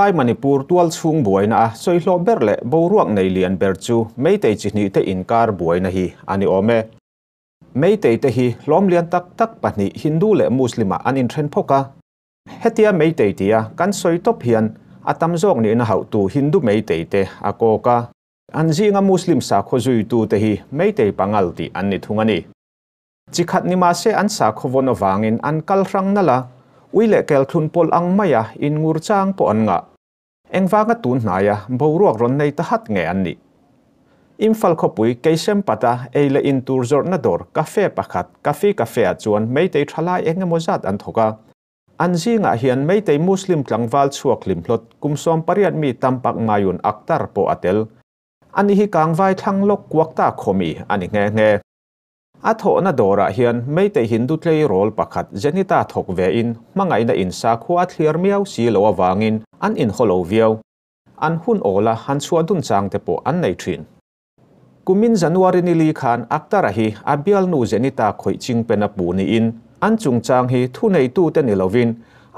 Thlai Manipur tual chung buaina a soihlo berle boruak nei lian ber chu meitei chini te inkar buaina hi ani ome meitei te hi hlom lian tak tak pahni Hindu le Muslima anin thlen phoka hetia meitei tia kan soitop hian atam jok ni na hautu Hindu meitei te akoka anjinga Muslim sa khozui tu te hi meitei pangal ti anni thungani chikhat ni ma se an sa khowon awangin an kalrang nala uile kel thun pol ang maya in ngur chang po an nga engwanga tun hnaya boruak ron nei ta hat nge anni Imphal khopui keisem pata eile in turzor na dor cafe pakhat cafe a chuan meitei thala engemozat an thoka anjinga hian meitei Muslim tlangwal chuak limhlot kumsom pariat mi tampak mayun aktar po atel ani hi kangwai thanglok kwakta khomi ani nge atho na dora hian meitei Hindu tlei rol pakhat jenita thok ve in mangai na in sa khuat thlir miau si lo awangin an in holo viau an hun ola han chuadun chang te po an nei thin kumin January ni li khan aktara hi abial nu jenita khoi ching pena pu ni in an chung chang hi thu nei tu te ni lovin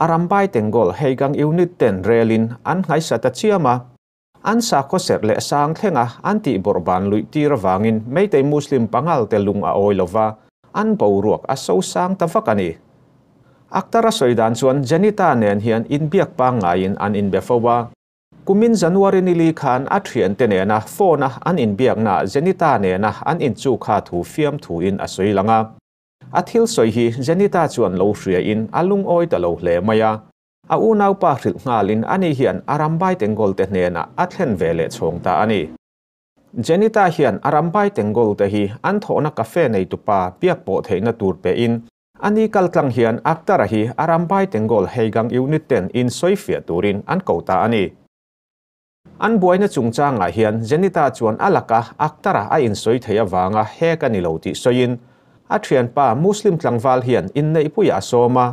arambai tengol heigang unit ten relin an ngai sata chiama an sa ko ser le sang thenga anti borban lui tir wangin meitei Muslim pangal te lung a oilova an boruak a so sang tawakani aktara soidan chuan jenita nen hian in biak pa ngain an in befowa kumin January ni li khan a thian te nena phone an in biak na jenita nena an in chu kha thu fiam thu in a soilanga athil soi hi jenita chuan lo hria in alung oi ta lo hle maya a unau pa hril ngalin ani hian arambai tengol te nena athlen vele chhongta ani jenita hian arambai tengol te hi an thona cafe nei tupa piak po theina tur pe in ani kaltlang hian aktara hi arambai tengol heigang unit ten in soifia turin an kota ani an buaina chungchanga hian jenita chuan alaka aktara a in soi theya wanga heka ni lo ti soin a thian pa Muslim tlangwal hian in nei puya soma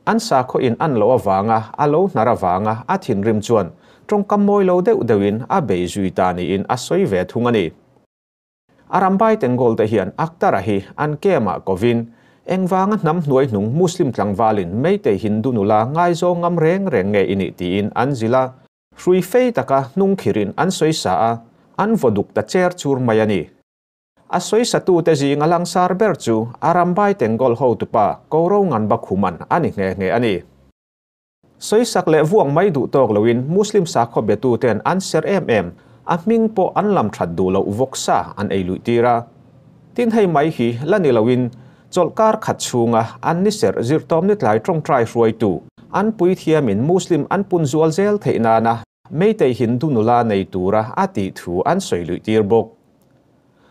an sa kho in an lo awanga alo narawanga a thin rim chuan trong kamoi lo deuin a beizui ta ni in a soi ve thungani arambai tengol te hian aktara hi an kema kovin engwanga nam hnuai hnung Muslim tlangwalin meitei Hindu nula ngai zo ngam reng nge ini ti in an zila hrui fei taka nung khirin an soi sa an voduk ta cher chur mayani a soi sa tu te ji ngalang sar ber chu arambai tengol ho tupa koro ngan ba khuman ani nge ani soi sak le vuang mai du tok loin Muslim sa kho betu ten an ser a ming po an lam that du lo voksa an eilu tira tin hei mai hi lani lowin cholkar khat chunga an ni ser zirtom ni tlai trong trai ruai tu an pui thiamin Muslim an pun zual zel theina na meitei Hindu nula nei tura ati thu an soilu tir bok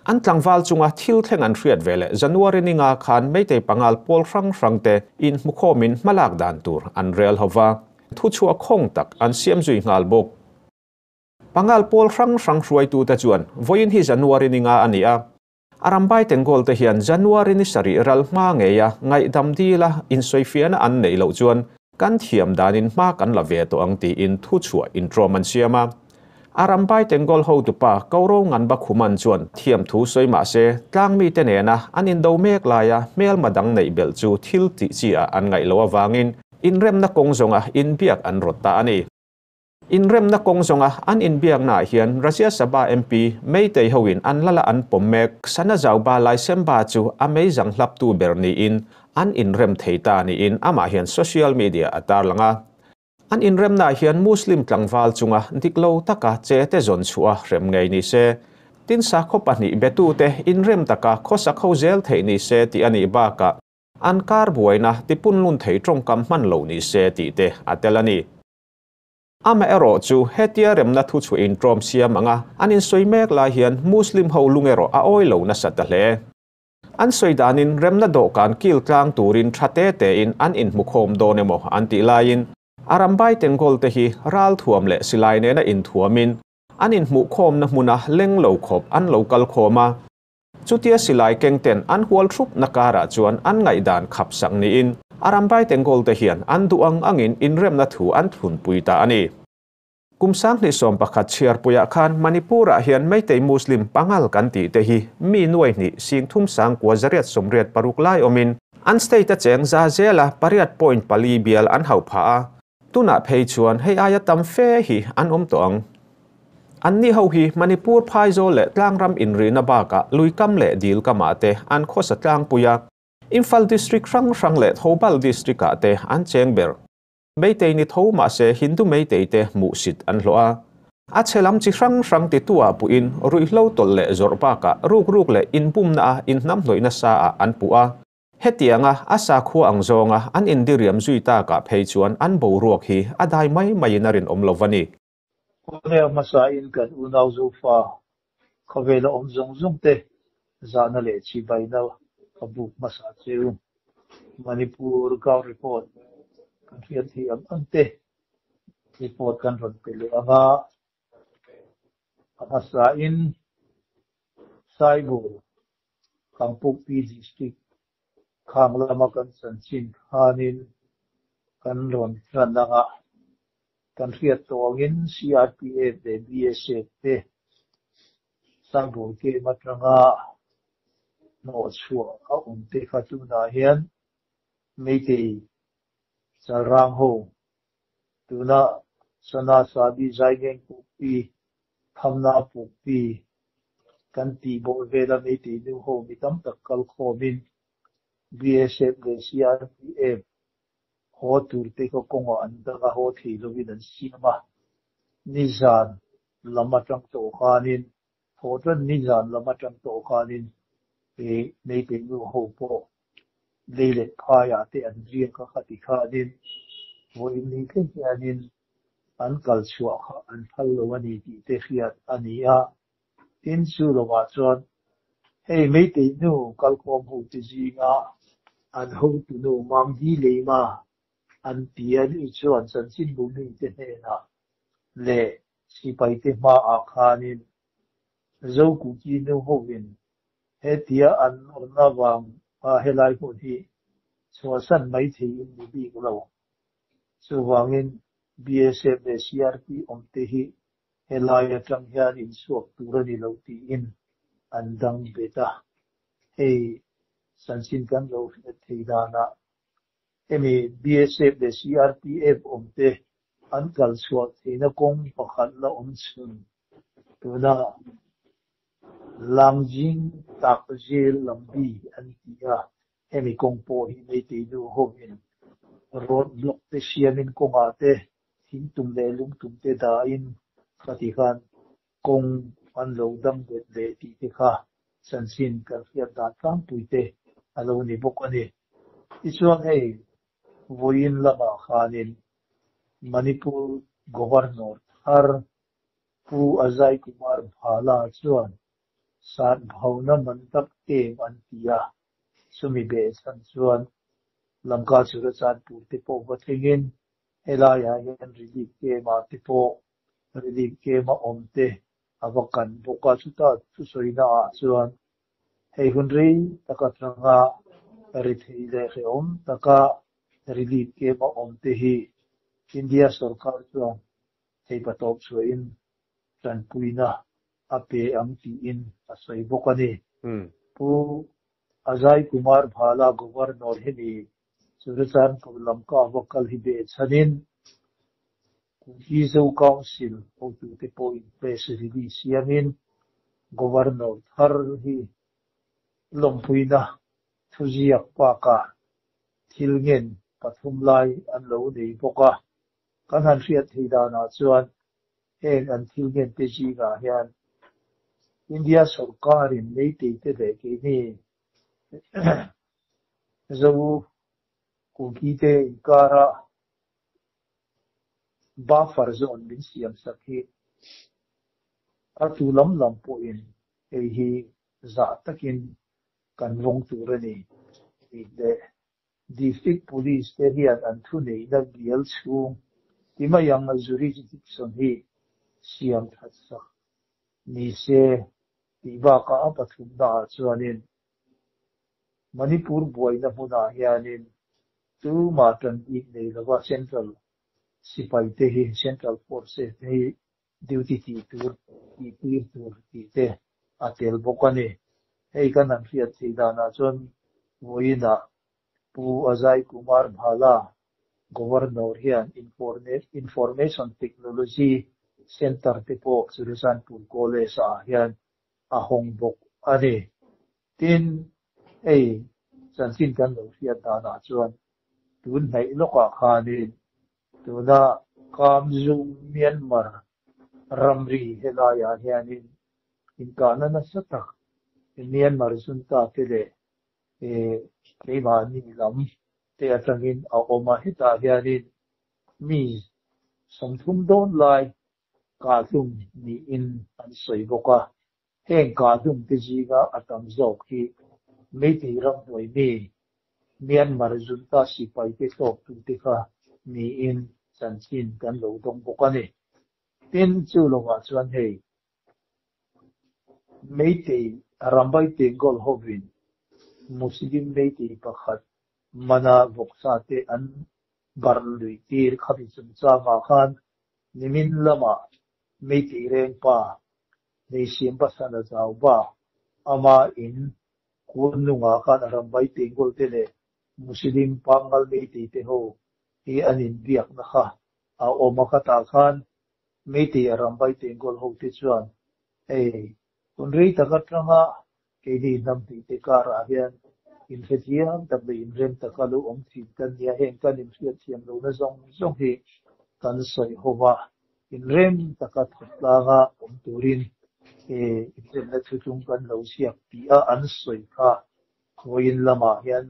an tlangwal chunga thil thleng an hriat vele January ni nga khan meitei pangal pol rang te in mukhomin malak dan tur an rel hova thu chua khong tak an siam zui ngal bok pangal pol rang ruai tu ta chuan voin hi January ni nga ania arambai tengol te hian January ni sari ral ma ngeya ngai dam dila in soifiana an nei lo chuan kan thiam danin ma kan la ve to ang ti in thu chua in troman siama arambai tengol ho tu pa koro ngan ba khuman chuan thiam thu soi ma se tlang mi te nena anin do mek laya mel madang nei bel chu thil ti chi a an ngai lo awangin in rem na kong zonga in biak an rotta ani in rem na kong zonga an in biak na hian Russia Sabha MP meitei hoin an lala an pommek sana jaw ba lai semba chu amazing hlap tu berni in an in rem theita ni in ama hian social media atar langa an in rem na hian Muslim tlangwal chunga diklo taka che te zon chua rem ngei ni se tin sa kho pani betu te in rem taka khosa kho zel thei ni se ti ani ba ka an kar buaina ti pun lun thei trong kam man lo ni se ti te atelani ama ero chu hetia rem na thu chu in trom siam anga an in soimek la hian Muslim ho lungero a oi lo na sata hle an soidanin rem na do kan kil tlang turin thate te in an in mukhom do nemo anti lain arambai tengol te hi ral thuam le silai ne na in thuamin an in mu khom na muna leng lo khop an local khoma chutia silai kengten an hual thup nakara chuan an ngai dan khap sang ni in arambai tengol te hian an duang angin in rem na thu an thun puita ani kumsang ni som pakhat chiar puya khan Manipura hian meitei Muslim pangal kan ti te hi mi nuai ni sing thum sang kwa zariat somriat paruk lai omin an state cheng za zela pariat point pali bial an hau pha tuna phei chuan hei aya tam fe hi an tawng an ni ho hi Manipur phaizo le tlangram inri na ba ka luikam le dil kama te an khosa tlang puya Imphal district rang le Thobal district ka te an chengber meitei ni thoma se Hindu meitei te mu sit an hloa a chelam chi rang ti tua pu in rui hlo tol le zorpa ka ruk le inpum na in nam hloina sa a an pua hetianga asa khu angzonga an indiriam zuita ka phei chuan an bo ruak hi adai mai narin omlovani Kone masa in kan unaw zufa kavela zong te zana le chi baina kabuk masa cheu Manipur Gau report kan fiat hi am ante report kan ron pele anga masa in saibu Kangpuk P district Kanglama kan sanchin hanin kan ron rananga kan fiat tawangin CRPF de BSF te saibu ke matranga no chua a te fatuna hian meitei sarang ho tuna sana sabi zaigeng pupi thamna pupi kan ti bo vela meitei nu ho mitam takkal khomin BSF le CRPF ho tur te ko kongo andanga ho thilovin an sima nizan lamatang to khanin hotan nizan lamatang to khanin e meitei nu ho po leile khaya te an riang ka khati khanin wo in ni ke hianin an kalchua kha an phallo ani ti te khiat ania tin chu lawa chuan hei meitei nu kalkhom hu ti zinga an ho tu nu mam di leima an tian i chuan san chin bu ni te hena le sipai te ma a khanin zo ku ki nu ho win he tia an orna wang a helai hu hi chuasan mai thei in ni bi lo chu wangin BSF le CRP te hi helai atang hian in suak turani lo ti in andang beta hei sansin kan lo theidana emi BSF le CRPF te an kal suak theina kong pakhat la chun tuna langjing takjil lambi an tia emi kong po hi nei te nu hovin road block te siamin konga te hin tum le lung tum te da in khatihan kong an lo dam le ti te kha sansin kal fiat da tang puite alo ni bok ani ichuan hei voin lama khanin Manipur governor har pu Ajay Kumar Bhala chuan sat bhauna mantak te an tia sumi be san chuan lamka chura chan pu te po wathingin helaya yan relief ke ma te po relief ke ma te awakan boka chuta chu soina chuan hei hunri takatranga rithei le taka relief ke ma te hi India sarkar chuan hei patop chuin tran puina ape ang ti in asoi bokani pu Ajay Kumar Bhala governor hini Surachan Lamka Vakal Hibe Chanin Kuhizo Council Hotu Tepo in place release yamin governor Thar hi Lompuina Thuziak Paka Thilngen Pathumlai an lo nei boka kan han riat hidana chuan heng an thilngen te ji ga hian India sarkarin meitei te de ke ni zo kukite kara buffer zone min siam sakhi atu lam po in hi za takin kan vong turani de district police te hian an thu nei na bial chung tima yang a jurisdiction hi siam that sa ni se tiba ka apathum da chuanin Manipur boina huna hianin tu matan ik nei lawa central sipai te hi central forces te hi duty ti tur ti te atel bokani hei kan an riat thi dana chon voina pu Ajay Kumar Bhala governor hian information technology center te po Surusanpur College hian a hong bok ani tin chansin kan lo hian dana chuan tun nei loka khanin tuna kam zum Myanmar ramri helaya hianin inkana na satak Myanmar sunta tele keimani lam te atangin a oma hita hianin mi somthum don lai ka thum ni in an soi boka heng ka thum te jiga atam zok hi mei ti ram noi mi Myanmar junta sipai te tok tu te kha ni in chanchin kan lo dong boka ni tin chu longa chuan hei mei te rambai te gol hovin Muslim mei te pakhat mana voksa te an bar lui tir khami chum cha ma khan nimin lama mei te reng pa nei sim pasana zaw ba ama in kununga khan rambai te gol te le Muslim pangal mei te ho hi anin biak na kha a oma kha ta khan mei te rambai te gol ho te chuan kunrei takatranga ke ni nam te kara hian in khetiam tak le in rem takalu om thi kan nia hen kan in fiat thiam lo na zong hi kan soi hova in rem takat tlaga om turin in rem na thutung kan lo siak pi a an soi kha khoin lama hian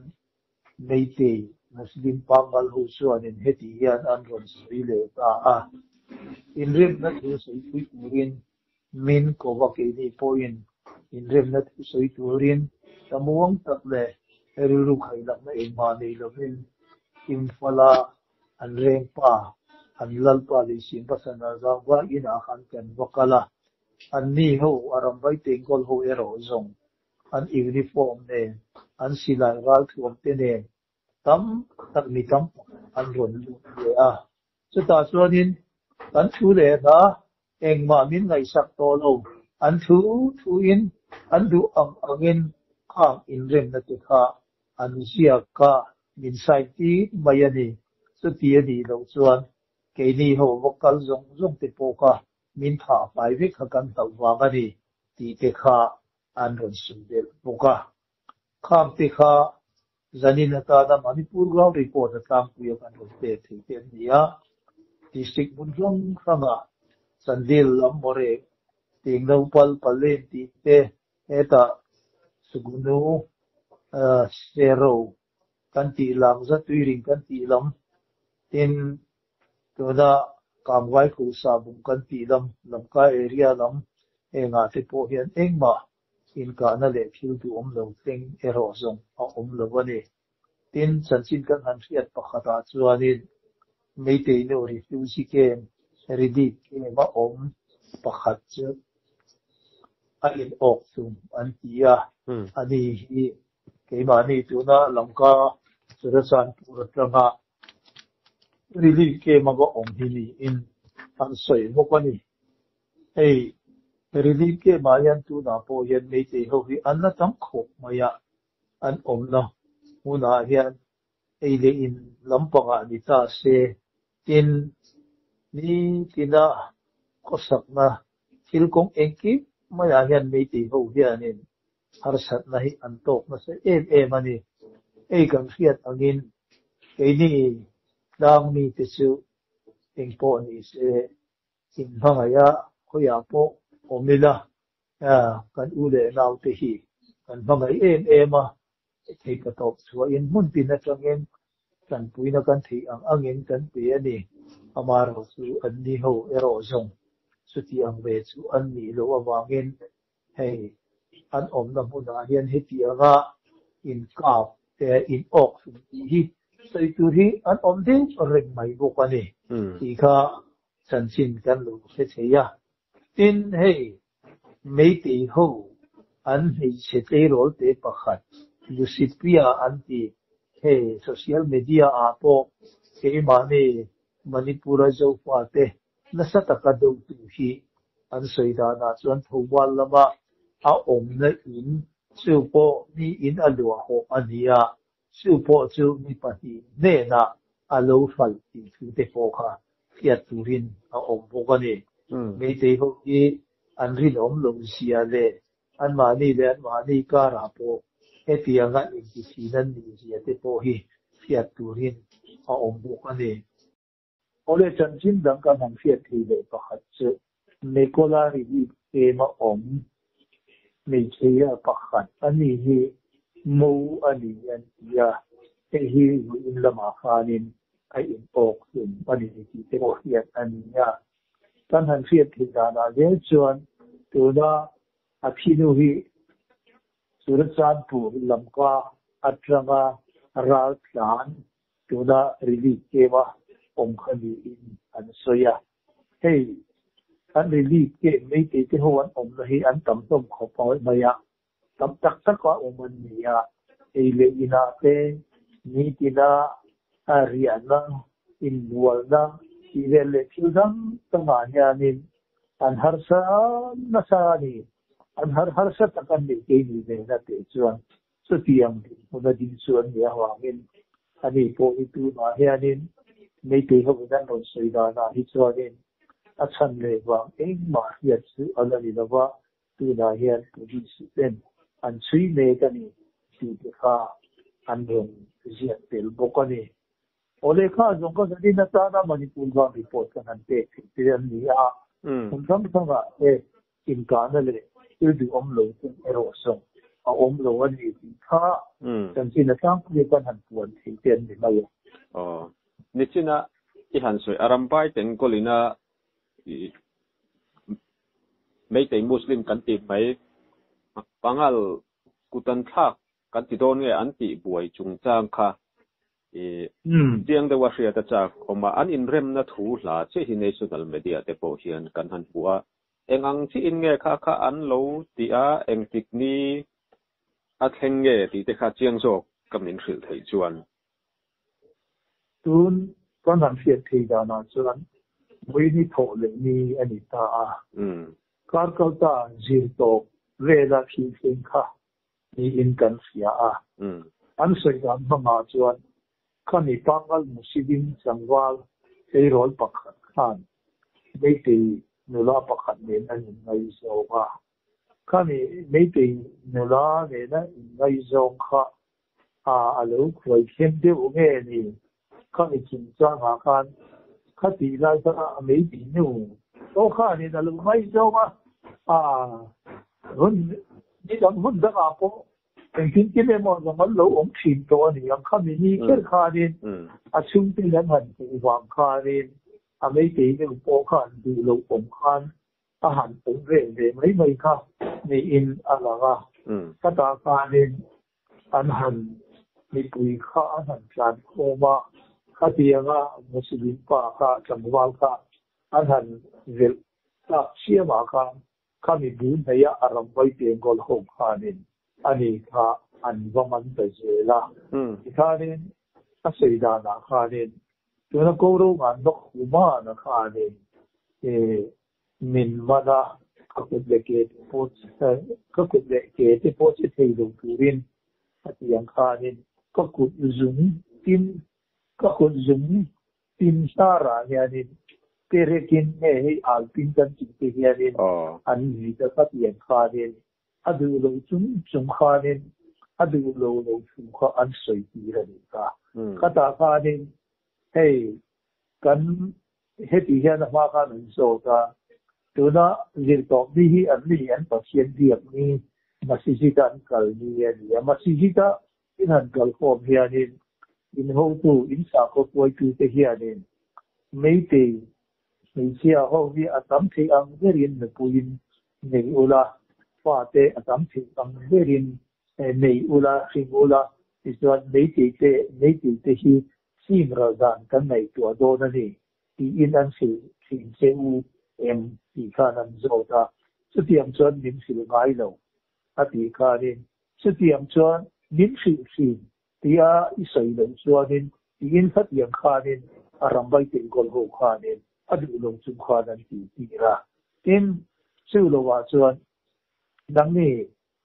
meite Muslim pangal hu chuan in heti hian an ron soi le ta a in rem na thu soi pui turin min ko wa ke ni point in rem na thu soi turin tamuang tak le Eruru khailak na ma nei lovin imfala an reng pa an lal pa le sim pasana zawa ina khan kan wakala an ni ho arambai tengol ho ero zong an uniform ne an silai ral thuam te ne tam tak ni tam an ron lu le a chuta chuanin kan thu le na engma min ngai sak to lo an thu in an du angin khang in rem na te kha an sia ka min sai ti mayani chu ti ani lo chuan ke ni ho vokal zong te po ka min tha pai ve kha kan tal wa ga ni ti te kha an ron sum del poka kham te kha zanin ta da Manipur ground report tam pu ya kan ron te nia district bunjong khanga sandil lam more ting no pal palen ti te eta sugunu zero kan ti lang za tuiring kan ti lam tin toda kamwai khu sa bung kan ti lam ka area lam nga te po hian engma in ka na le thil tu om lo teng ero zong a om lo wani tin chanchin kan han fiat pakhata chuanin meite no refugee kem ridi ke ma om pakhat chu a in ok sum an tia ani hi keimani tuna lamka surasan puratanga rili ke mago om hini in an soi mokani rili ke mayan tuna po yan nei te ho hi an na tam khop maya an om na muna hian le in lampanga ni ta se tin ni tina kosak na thilkong engki maya hian nei te ho hianin har sat na hi an tok na se ani kan fiat angin keini dang mi te chu engpo ni se in hangaya khoya po omila kan ule naw te hi kan bangai ma thei ka tok chua in mun tin na tangin kan puina kan thei angin kan pe ani amaro chu an ni ho ero zong suti ang ve chu an ni lo awangin an om na huna hian heti anga in kap te in ok hi sei tu hi an om din reng mai bokani ti kha chanchin kan lo se cheya tin mei ti ho an hei se te rol te pakhat lusipia anti social media apo ke mane manipura zo pate nasata ka do tu hi an soida na chuan thowal lama a om na in chu po ni in alua ho ania chu po chu ni pahi ne na alo fal ti thu te po kha fiat turin a om bokani me te ho ki an rin om lo sia le an mani le an mani ka ra po etianga in ti sinan ni sia te po hi fiat turin a om bokani ole chanchin dang ka han fiat thi le pakhat che mekola ri e ma om me cheya pakhat ani hi mo ani an ya te hi in lama khanin ai in ok in ani ti te ko hiat ani ya kan han fiat thi da na le chuan tu na a phinu hi surat chan pu lamka atranga ral tlan tu na rili kewa om khani in an soya hey an rili ke me te ho an om na hi an tam tom kho pa maya tam tak tak ka om an ya ei le ina te ni tina ariana in walna ile le chudam tanga yanin an harsa nasani an har sa takan ni ke ni ne na te chuan so tiang una din chuan ya wangin ani po itu ma hianin me te ho dan ron soida na hi chuanin a chan le wa eng ma hiat su ala ni lawa tu na hian tu di si ten an chui me ka ni ti te kha an ron ziat tel bokani ole kha jong ka din na ta na manipur ga report kan an te ti an ni a sam ga e in ka na le du om lo tin ero so a om lo an ni ti kha kan sin na sang ku kan han puan ti ten ni mai ni china I han soi arambai ten kolina mấy tay Muslim kan ti mai pangal kutan thak kan ti don nge an ti buai chung chang kha tiang de wasia ta cha oma an in rem na thu la che hi national media te po hian kan han bua engang chi in nge kha kha an lo ti a eng tik ni a thleng nge ti te kha chiang jok kamin khil thei chuan tun kan han fiat thei da na chuan we ni tho le ni ani ta a kar kal ta zir to re la khi thing kha ni in kan sia a an soi dan ma chuan khani pangal muslim sangwal ei rol pakhat khan mei te nula pakhat nen an ngai so ba khani mei te nula ne na ngai zong kha alo khoi khem de u nge ni khani chin cha nga khan khati lai ta mei ti nu to kha ni da lu ngai zo ma hun ni dam hun da poเป็นจริงๆเลยมันมันเราองค์ชินตัวนี่ยังข้ามีนี่แค่ขาดินชุ่มที่แล้วมันเป็นวางขาดินไม่ตีเนี่ยโปขันดูเราองค์ขันอาหารองค์เร่งเลยไม่ค่ะในอินอะไรก็ก็ตาขาดินอาหารมีปุ๋ยข้าอาหารจานโคมาข้าเตียงอ่ะมุสลิมป้าข้าจังหวัดข้าอาหารเวลข้าเชี่ยมาข้ามีบุญในอารมณ์ไว้เตียงกอลหงขาดินอันนี้ค่ะอันว่ามันเป็นเจล่ะที่ข้าเนี่ยถ้าสิ่งใดนะข้าเนี่ยตัวนักกู้รู้งานนกหูมานะข้าเนี่ยมินมานะก็คุณเด็กที่พูดก็คุณเด็กที่พูดที่ลงทุนที่ยังข้าเนี่ยก็คุณจุนทีมก็คุณจุนทีมสาระเนี่ยเปรียกินให้อัลปินกันจริงๆเนี่ยอันนี้จะก็ที่ยังข้าเนี่ยอดูโลจุ่มขานินอดูโลจุ่มขาอันสวยดีเลยค่ะข้าตาขานินเฮ้กันเฮติเฮนมาขานินโซตาตัวน่ะเรื่องต่อไปที่อันนี้อันปัจจัยเดียบนี้มาสิจิตอันกัลนี้เนี่ยมาสิจิตาอินอันกัลโคมเฮียนินอินหูตูอินสาโคป่วยตูเตเฮียนินไม่ตีไม่เชื่อเขาที่อาศัยที่อังเรียนในปุยนในอุลาว่าแต่อาจารย์ที่ทำเรื่องในอุลาสิงอุลาที่ส่วนในที่ที่สิ่งระดับกันในตัวโดนนี่ที่อินอันสิ่งเชื่อที่ข้านั้นโจทย์สุดที่อันส่วนนิ่มสิ่งง่ายแล้วที่ข้านี่สุดที่อันส่วนนิ่มสิ่งที่อิสราเอลส่วนนี่ที่อินสัตย์ยังข้านี่อารมณ์ไปถึงกอลโฮข้านี่ดูลงจุ่มข้านั้นที่ระอินสิ่งละว่าส่วนดังนี้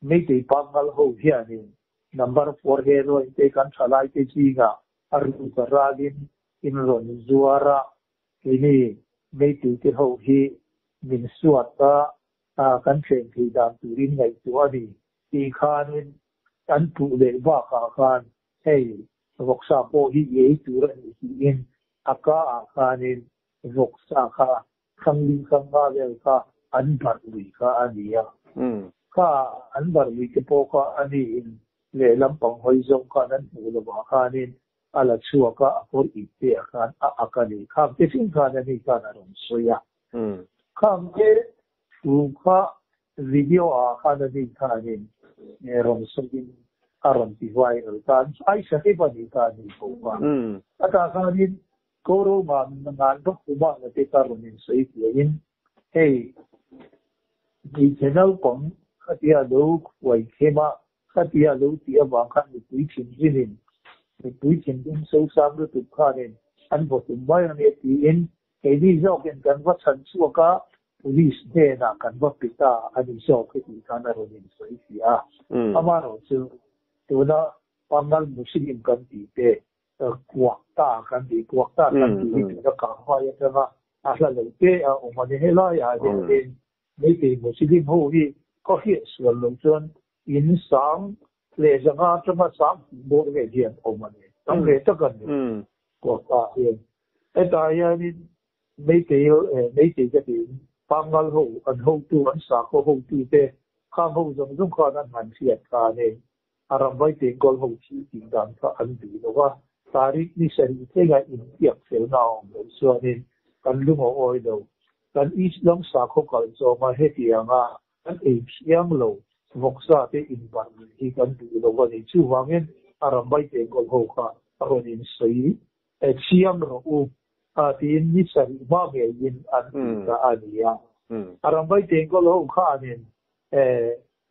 ไม่ได้ปังกัลโฮเฮียนี่ number 4 เฮโร่ที่กันสลายที่จีงาอารุณกราลิน in ron zuara ini mấy tỷ cái hậu hi mình suat ta kan chen thì đam turin ngày tua đi thì khanin kan tu le ba khan hey vok sa po hi ye tu ra hi in aka khanin vok sa kha khang ma le kha an bar wi kha ania kha an bar wi ke po kha ani in le lampang hoi zong kha nan pu lo ba khanin ala chua ka akor ite khan akani kham te sin khan ani khan aron soya kham ke tu kha video khan ani khanin ron sogin aron ti vai kan ai sa ke ba ni khan ni ko ba ata khanin koro ma ngan do kuma na te karon ni sei in hey di channel pong khatia lo wai khema khatia lo ti awang khan ni tui chin jinin thì túi tiền cũng sâu xa với tụi kha nên anh bảo tụi bay anh ấy thì in cái đi do cái cần vật sản xuất cả police thế là cần vật bị ta anh ấy do cái gì cả nó rồi sai thì ama rồi chứ tụi nó pangal muslim cần thì thế quốc ta cần thì nó cả hoa vậy đó mà là lấy cái ông mà thế là ya đến mấy cái muslim hầu như có hiện sự lộn xộn in sáng lệ rằng trong mà sáng bộ về điện ông mà trong lệ tất cả của ta hiện tại đây mấy cái cái pangal hậu anh hậu tu anh sa có hậu tu thế khang hậu trong khả năng hành thiệt cả này aram bay tiền gol hậu chi tiền đàn cả anh đi đó tarik ni sari thế ngay in tiệc phèo nào mới xưa nên cần lúc họ oi đâu cần ít lắm sa có cần cho mà hết tiền cần ít tiếng lâu vok sa te in ban hi kan du lo wa ni chu wangin aram bai te gol ho kha aronin sei chiam ro u tin ni sari ma me yin an ta ania aram bai te gol ho kha nin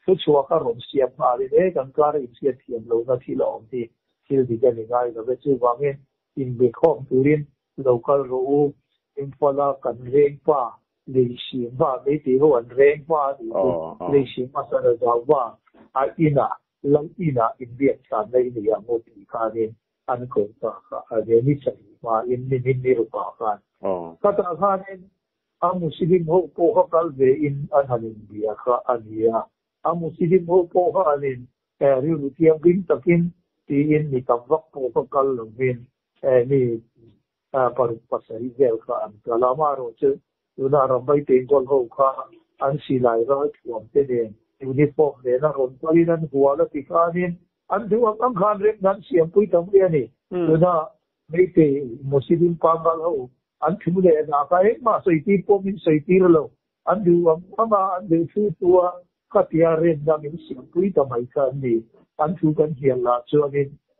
su chua ka rom siam ma le kan kar in sia thiam lo na thi lo ti thil di ga ni ngai lo chu wangin in be khom turin local ro u in pala kan reng pa lì xì mà mấy tí hồ anh rèn qua thì lì xì mà sao được giáo qua ina lăng ina in Việt Nam này thì một tí khai nên anh cũng có để như vậy mà in được bảo khai các ta khai nên anh Muslim hồ cô học cái về in anh hành Việt khai anh anh Muslim hồ cô học anh riêng tiêm kinh tập in thì in thì tập vóc cô học cái lòng viên ni pasari gel khai anh cái làm rồi chứ Una rambai tengol ho kha an silai ra thuam te den uniform le na ron pali nan huala tikanin an du ang khan rek nan siam pui tam le ni una mei te muslim pangal ho an thu le na ka ek ma soi ti po min soi ti lo an du ang du thu tua ka tia ren na min siam pui tam ai khan ni an thu kan hian la chu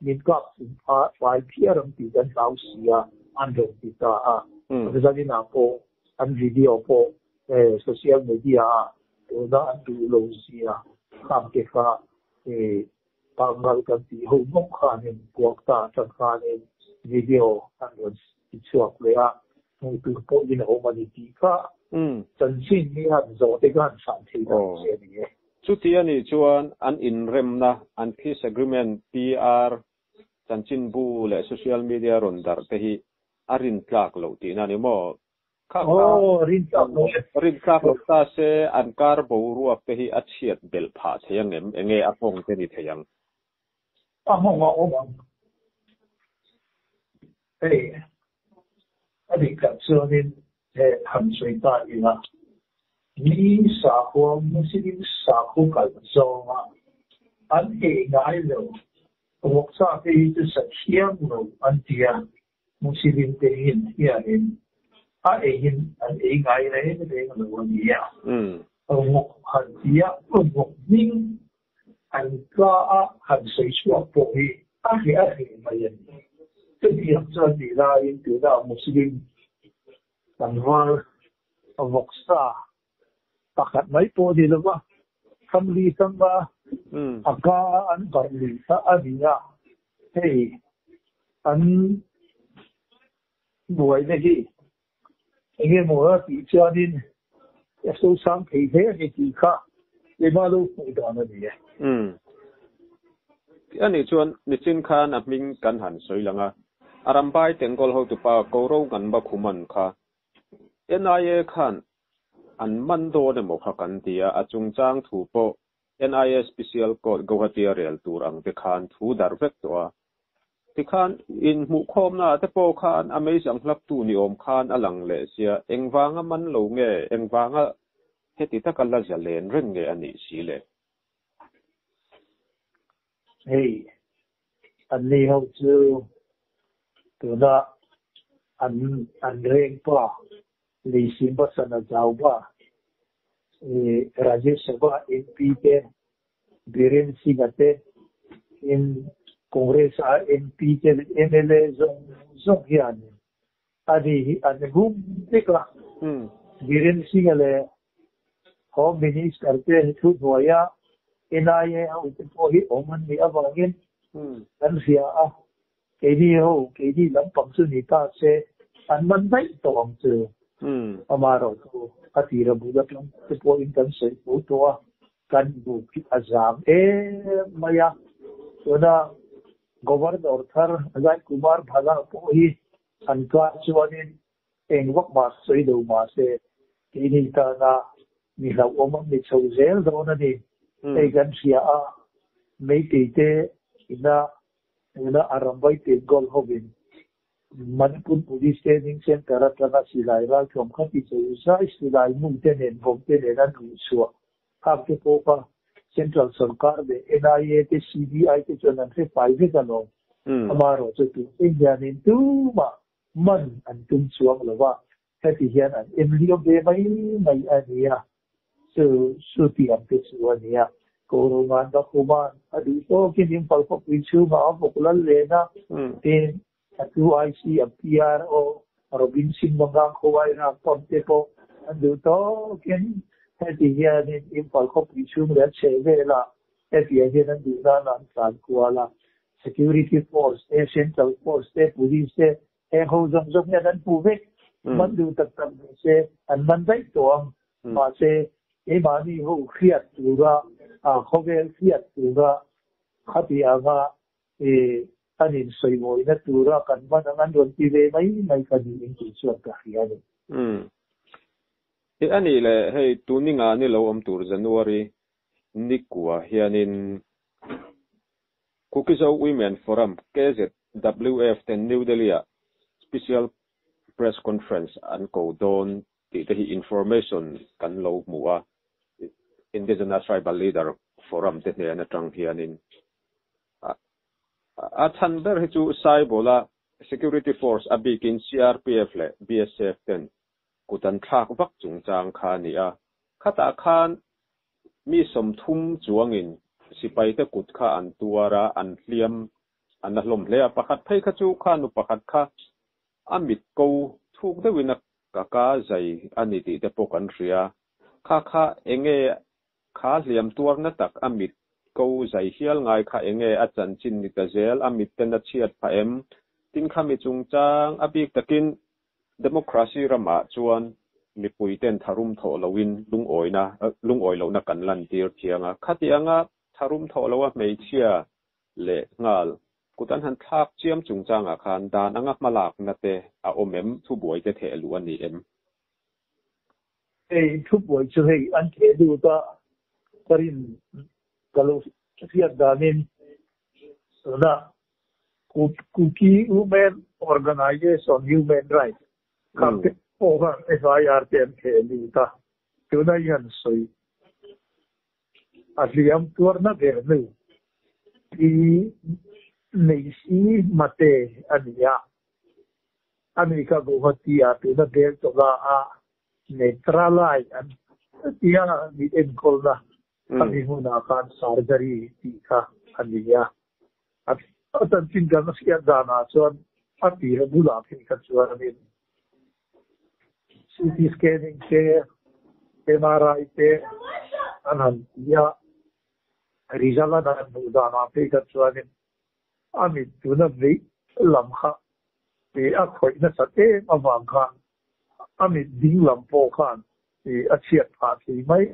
min kap sin pha fai phiaram ti kan lau sia an do ti ta a ni na po anh video po social media đó anh du lâu xia khám cái pha pangal kan ti ho mong khan in quốc ta chan khan in video anh luôn chuak le một tu po in ho mani ti kha chân sin ni han zo te gan san thi da se ni chu ti ani chuan an in rem na an peace agreement PR chan chin bu le social media ron dar te hi arin tlak lo ti na ni mo rin ka ta se an kar bo ruak te hi achiat bel pha theyang enge apong te ni theyang among o bang adi ka chuanin han soi ta ila ni sa ko muslim sa ko kal zonga an ngai lo wok sa te sa hiam lo an tia muslim te hin in hin an ngai nei ne lo ni ya wok han tia wok ning an ka han soi chuak po hi hi mai cái việc cho đi ra in từ đạo Muslim thành hoa vọc xa tất cả mấy bộ đi đâu mà tâm lý tâm ba cả anh quản lý ta anh ya hey anh buổi này gì anh mua thì cho nên số sáng thì thế thì khác để mà lúc phụ đạo nó gì anh ấy chuan nị chin khan a ming kan han soi langa arambai tengol ho tu pa koro gan ba khuman kha NIA khan an man do ne mo kha kan tia achung chang thu po NIA special court Guwahati rel tur ang te khan thu dar vek to a ti khan in mu khom na te po khan amazing hlap tu ni om khan alang le sia engwanga man lo nge engwanga heti takalla jalen reng nge ani si le hey anh đi hậu chu từ đó anh rèn pa lý sim ba sana giàu ba Rajesh Sabha MP ke Biren Singh ate in Congress MP ke MLA zong hian ani gum tikla Biren Singh le Home Minister ke thu hoya NIA au po hi oman ni awangin kan sia a ke di lam pam su ni ta se an man dai tong chu amaro ko atira buda plan te po in kan se po to kan bu ki azam maya oda governor thar Ajay Kumar bhaga po hi an ka chuanin engwak ma soi do ma se ke ni ta na ni la oman ni chau zel do na ni kan sia a mei te ina arambai te gol hobin Manipur Police Training Center at na silay ra from kati sa silay mong tenen vom tenen ang uswa kapte po pa Central Sarkar de NIA te CBI te chonan se private ano amaro so tu Indianin tu man an tum suang lawa kati hian an emlio be mai ania so ti am te suania Korongan da kuman adu to kinim palpo pichu ma popular lena ten atu IC PR o Robin Singh Mangang Khowai na ponte po adu to kin hati hian in palpo pichu le chevela hati hian an duna nan san kuala security force central force police ho zong yan puve man du tak se an man dai to ma se mani ho khiat tura khovel khiat tura khati anga anin soimo ina tura kan man an ron ti ve mai kan in ti chuan ka hian ani le hei tuninga ni lo om tur January nikwa hianin Kukizo Women Forum KZWF ten New Delhi special press conference an ko don ti hi information kan lo muwa Indigenous Tribal Leader Forum te ne atang hianin a thanber hi chu sai bola security force abikin CRPF le BSF ten kutan thak vak chungchang kha ni a khata khan mi som thum chuangin sipai te kut kha an tuara an hliam an hlom hle pakhat phei kha chu kha nu pakhat kha amit ko thuk de wina ka zai ani ti te pokan ria kha enge kha hliam tuar na tak amit ko zai hial ngai kha enge achan chin ni ta zel amit ten na chiat pha em tin kha mi chungchang abik takin democracy rama chuan mi puiten tharum tho lowin lungoi lo na kan lan tir thianga khatianga tharum tho lowa mei chia le ngal kutan han thak chiam chungchanga khan dan anga malak na te a omem thu boi te the lu ani em thu boi chu hei an the du ta karin kalau fiat danin na Kuki Women Organization Human Rights kapte oha FIRTM ke lita tuna yan soi asliam tuarna verne i neisi mate ania Amerika Guwahati tuna der toga a neutralai an tia ni enkolna kami huna kan surgery tika ania atan tinga nasya dana chuan apira bula phin ka chuan ni CT scanning ke MRI te anan ya rizala da dana pe ka chuan ni amit tuna ve lamkha te a khoi na sate awang kha amit ding lam po khan te a chiat pha thi mai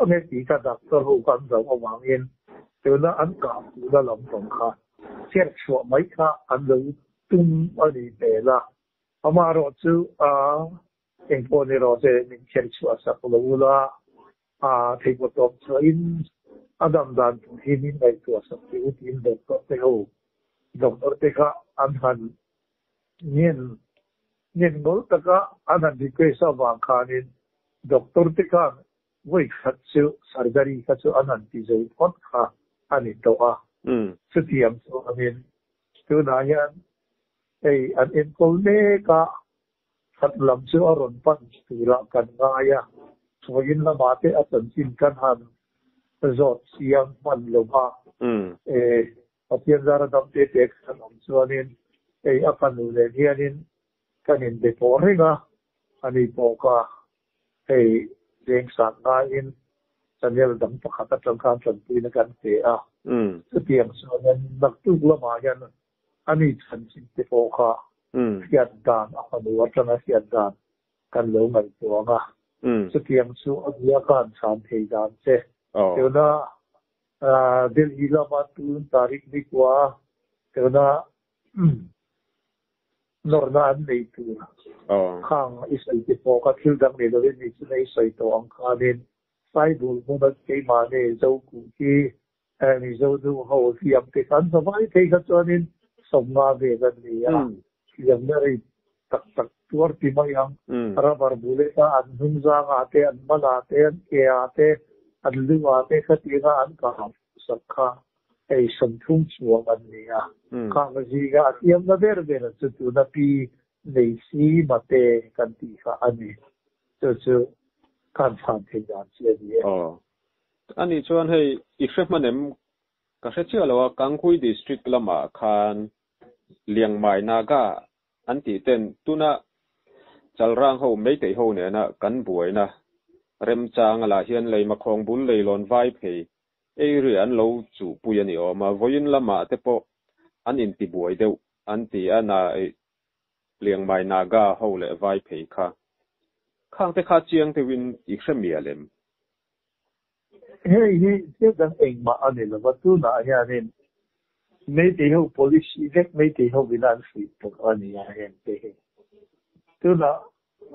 ame ti ka doctor ho kan zo awang yen tuna an ka da lam tong kha cher chua mai kha an lo tum ani te la amaro chu engpo ni ro se min chen chu asak lo la thei ko top in adam dan hi min mai tu asak ti in de ko te ho doctor te ka han nien gol taka han di ke sa wa khanin doctor te ka voi khat chu surgery ka chu an ti zo pot kha ani to chu tiam chu amin tu na yan ei an in kol ne ka khat lam chu aron pan tu ra kan nga ya so in la ma te atan sin kan han zot siang man lo ba patien zara dam te tek san om chuanin ei akan nu le hianin kanin de por ringa ani po ka ei deng san na in channel dam pakhat atang kan chan pi na kan te chu tiang so nan nak tu la ma yan ani chan sin te po ka hiat dan akan nu atanga hiat dan kan lo ngai to nga chu tiang chu agia kan san thei dan che na del ila ma tu tarik ni kwa na norna an nei tu khang isai te po ka thil dang ne lo ni chu nei sai to ang khanin sai bul mo na ke ma ne zo ku ki ani zo du ho fiam te kan sa vai te ka chuanin som nga ve gan ni yam na ri tak tak tuar ti mai ang rabar bule ta an hum za nga te an mala te an ke ate an lu ate khati nga an ka sakha ei som thum chuang an ni khang ji ga tiam na ber ber chu na pi nei si mate kan ti kha ani chu kan phan the yan che ni ani chuan hei ikhremanem ka hre chia lo kangkhui district lama khan liangmai naga anti ten tuna chalrang ho meitei ho ne na kan buai na rem chang ala hian lei ma khong bul lei lon vai phei ei ri an lo chu pui ani ma voin lama te po an in ti buai deuh an ti ana liangmai naga ho le vai phei kha khang te kha chiang te win ikhremia lem hei te dan eng ma ani la tu na hianin meitei ho policy vek meitei ho binan fi to ani ya hen te tu na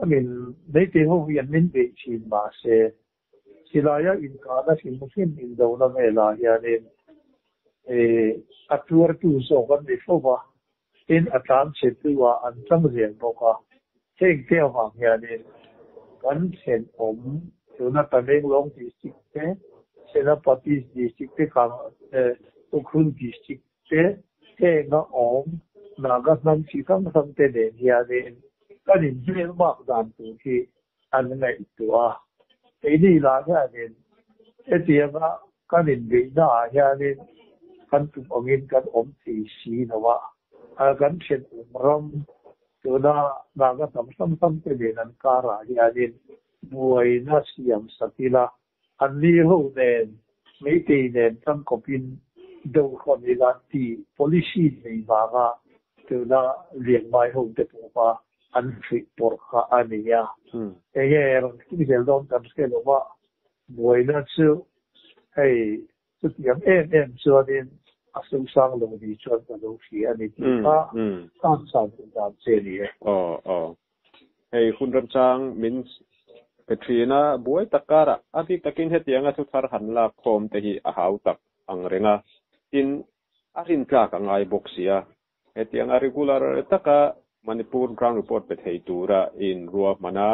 I mean meitei ho yan min be chin ma se silaya in ka na sin muslim in do na me la hianin atuar tu so kan de fo ba in atan che tu wa an chang rian bo ka theng te wa hianin kan chen om tu na ta meng long district te senapati district te ka ukhun district te na om naga nam chi sang sam te de hianin kanin jil mak dan tu ki an ngai tu ei ni la hianin etianga kanin ge na hianin kan tu ongin kan om ti si na wa kan chen ram tu na naga sam te de nan kara hianin buai na siam satila an ni ho nen meitei nen tam kopin do khon ila ti policy nei ba tu na lian mai ho te pa an fi por kha ania er ki del don tam ske lo ba buai na chu hei chu tiam em chu din asung sang lo di chuan ka lo fi ani ti ka kan sa da che ni hei hunram chang min Petrina buai takara abi takin hetianga thu thar hanla khom te hi a hau tak ang renga in arin ka ka ngai boxia hetianga regular taka Manipur ground report pe thei tura in ruwa mana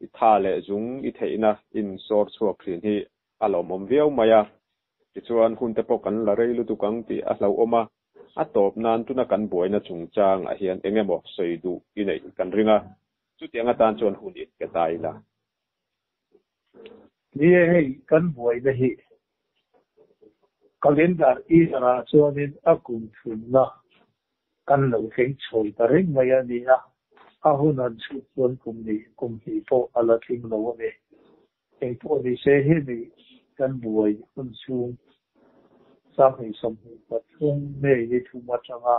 ithale zung I theina in sor chuak rin hi alomom viau maya tichuan hun te pokan la reilu tukang ti a hlau oma atop nan tuna kan buaina chungchang a hian engemo soidu inei kan ringa chu tianga tan chon hun it ke taila ni hei kan buai na hi calendar ra chuanin akum thunna kan lo fei choi ta ring maya ni a hunan chu chuan kum hi po ala thing lo ne ei po ni se hi ni kan buai hun chung sam hi som hi pathum ne ni thu ma changa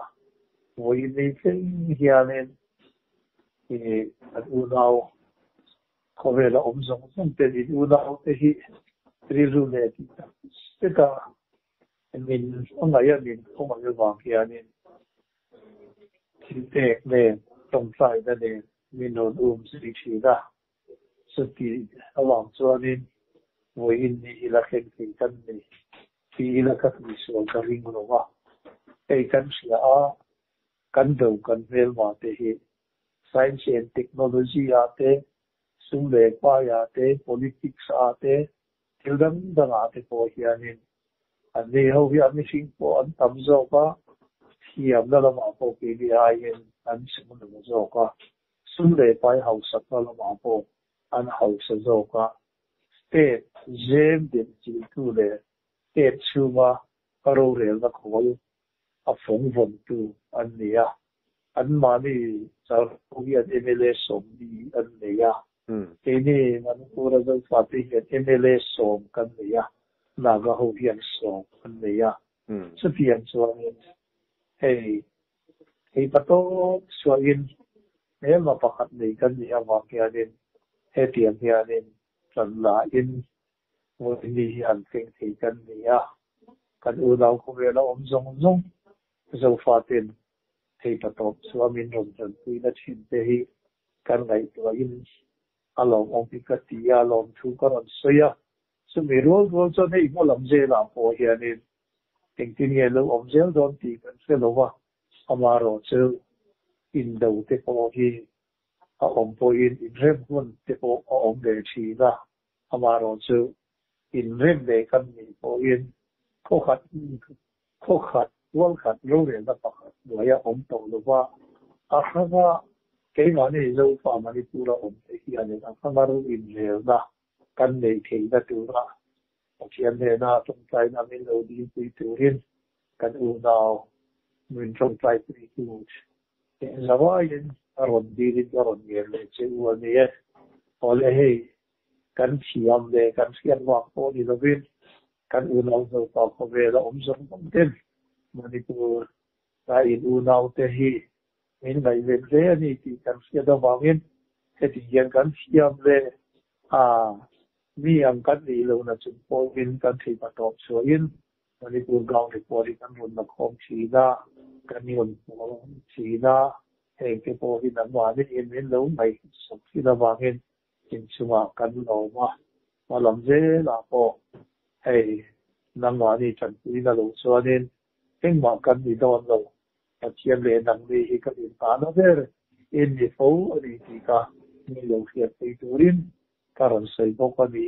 buai ni thing hianen at unao khowela omzong song te ni unao te hi rilu le ti ta min anga ya min khoma yo ba hianen chỉ tệ nè trong sai đó nè mình nói sự chỉ ra sự kỳ lòng cho nên với in đi là khen khen cần này thì là các vị số các linh hồn đó cái cần sẽ cần đầu cần về mà thế science and technology ate sung le pa ya te politics ate thildam dang ate po hianin an nei ho hi ami sing po an tam zo ka hiam da lama po ki bi hain an sung da zo ka sung le pa hau sak da lama po an hau sa zo ka state jem din chi tu le state chuma karo rel da khol a phong von tu an nia an mani sar huyan MLA som di an nia ini manipura zal fati MLA som kan nia naga huyan som kan nia sepian suangin hey pato suangin ma pakat ni kan nia wakianin tiang hianin la in ni an fing thi kan nia kan udaw ko vela zong zo fatin thì bắt đầu xóa mình rộng rộng tuy là chuyện thế căn ngày tuổi in along ông bị cắt tỉa along thu có làm soi à số mình rồi cho nên có làm gì làm bỏ hiện nên tình tin nghe lâu ông giáo đón thì cần phải lâu à ama rồi chứ in đầu thì có khi ông bồi in rem quân thì có ông để chỉ ra ama rồi chứ in rem để căn mình bồi in khó khăn wal khat lo re da pakhat loya om to lo wa akhava ke ngani zo fa mani pura om te hi ane akhamaru in re da kan nei thei da tu ra chiam ne na tung sai na min lo di pui turin kan u na min tung sai pui tu te zawa yin aron di ri aron ye le che u ne ole he kan chiam le kan sian wa ko ni lo vin kan u na zo pa ko ve la om zong om ten Manipur ta in unaw te hi min ngai len re ani ti kan sia da wangin he ti yan kan siam le mi ang kan ni lo na chung po in kan thi pa top so in Manipur gaung ri po ri kan run na khom chi na kan ni on po chi na he ke po hi na wa ni in min lo mai sok si da wangin in chuma kan lo ma lam je la po hey nang wa ni chan pi na lo so nên nhưng mà cần gì đó đâu, và chiếm lấy năng lực thì cái điểm phá nó về, in thì phố ở đây thì cả, nhiều việc thì chủ đến, cả lần xây có gì